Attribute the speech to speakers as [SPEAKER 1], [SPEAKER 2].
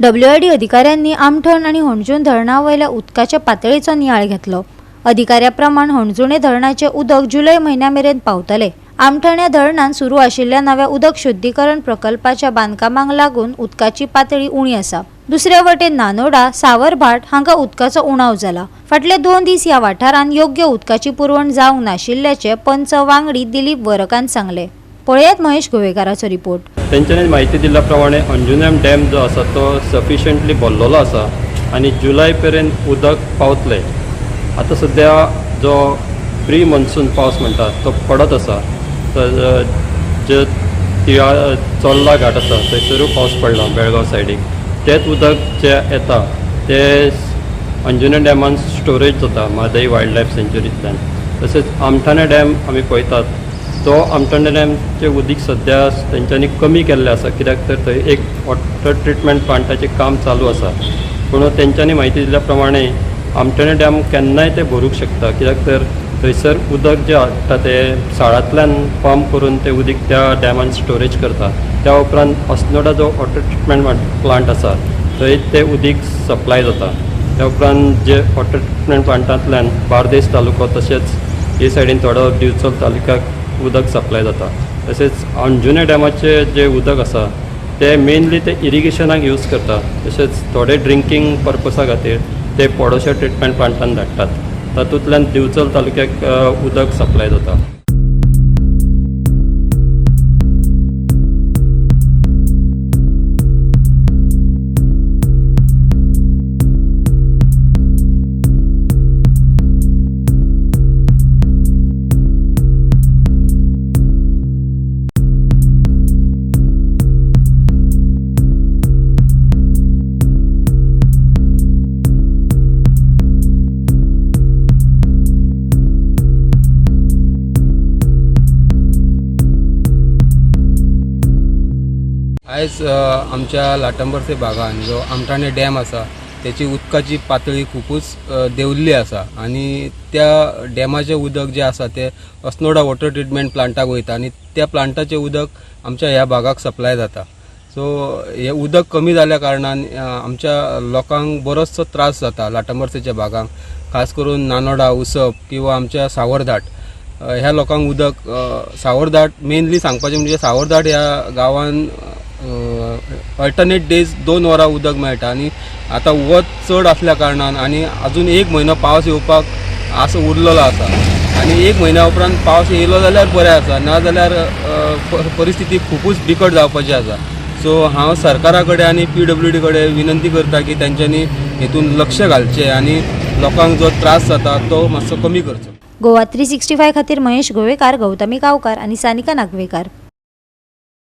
[SPEAKER 1] WID अधिकाऱ्यांनी आमठण आणि होणजून धरणावयल्या उदकाच्या पातळीचो नियाळ घेतलो। अधिकाऱ्याप्रमाण होणजुणे धरणाचे उदक जुलै महिन्यामेरेन पावतले। आमठण या धरणान सुरू आशिल्ल्या नव्या उदक शुद्धीकरण प्रकल्पाच्या बांधकामाक लागून उदकाची पातळी उणी आसा। दुसरे वटेन नानोडा, सावरभाट हांगा उदकाचो उणाव जाला। फाटले 2 दीस या वाठारांत योग्य उदकाची पुरवण जावंक नाशिल्ल्याचे पंच वांगडी दिलीप वरकान सांगले। पळयात महेश गोवेकाराचो रिपोर्ट।
[SPEAKER 2] तेंच्यांनी माहिती दिल्या प्रमाणे अंजुनेम डॅम जो आसा तो सफिशियंटली भरलेलो आसा आणि जुलै पर्यंत उदक पावतले। आता सध्या जो प्री मॉन्सून पावस म्हणटात तो पडत आसा। तर जे चोल्ला घाट आसा थंयसरूय पावस पडला बेळगांव सायडीक। तेच उदक जे येता ते अंजुनेम डॅमान स्टोरेज जाता म्हादई वायल्ड लायफ सँच्युरींतल्यान। तशेंच आमठाणे डॅम आमी पळयतात तो आमठाणे डॅमचे उदीक सध्या तेंच्यांनी कमी केल्लें आसा, कित्याक तर थंय एक वॉटर ट्रिटमेंट प्लांटाचें काम चालू आसा। पूण तेंच्यांनी म्हायती दिल्या प्रमाणे आमठाणे डॅम केन्नाय ते भरूंक शकता, कित्याक तर थंयसर उदक जें हाडटा ते साळांतल्यान पंप करून ते उदीक त्या डॅमान स्टोरेज करता। त्या उपरांत अस्नोडा जो वॉटर ट्रिटमेंट प्लांट आसा थंय ते उदीक सप्लाय जाता। त्या उपरांत जे वॉटर ट्रिटमेंट प्लांटांतल्यान बार्देस तालुको तशेंच हे सायडीन थोडो दिवचल तालुक्याक उदक सप्लाय जाता। तशेंच अंजुने डॅमाचे जे उदक आसा ते मेनली ते इरिगेशनाक यूज करता। तशेंच थोडे ड्रिंकींग पर्पसा खातीर ते पोडोशा ट्रिटमेंट प्लांटान धाडटात। तातूंतल्यान दिवचल तालुक्याक उदक सप्लाय जाता।
[SPEAKER 3] आयज आमच्या लाटंबरसे भागान जो आमठाणे डॅम आसा त्याची उदकाची पातळी खूपच देंवल्ली आसा आणि त्या डॅमाचे उदक जे आसा ते अस्नोडा वॉटर ट्रिटमेंट प्लांटाक वयता आणि त्या प्लांटाचे उदक आमच्या ह्या भागाक सप्लाय जाता। सो हे उदक कमी जाल्या कारणान आमच्या लोकांक बरोचसो त्रास जाता लाटंबरसेच्या भागांक, खास करून नानोडा, उसप किंवा आमच्या सावरधाट ह्या लोकांक उदक सावरधाट मेनली सांगपाचें म्हणजे सावरधाट ह्या गांवान अल्टरनेट डेज 2 वरां उदक मेळटा आणि आता वत चड असल्या कारणान आणि अजून 1 म्हयनो पावस येवपाक असो उरलेलो आसा आणि 1 म्हयन्या उपरांत पावस येयलो जाल्यार बरें आसा, ना जाल्यार परिस्थिती खूपच बिकट जावपाची आसा। सो हांव सरकारा कडेन आणि PWD कडेन विनंती करता की तेंच्यांनी हेतून लक्ष घालचें आणि लोकांक जो त्रास जाता तो मातसो कमी करचो।
[SPEAKER 1] गोवा 365 खातीर महेश गोवेकार, गौतमी गांवकार आणि सानिका नागवेकार।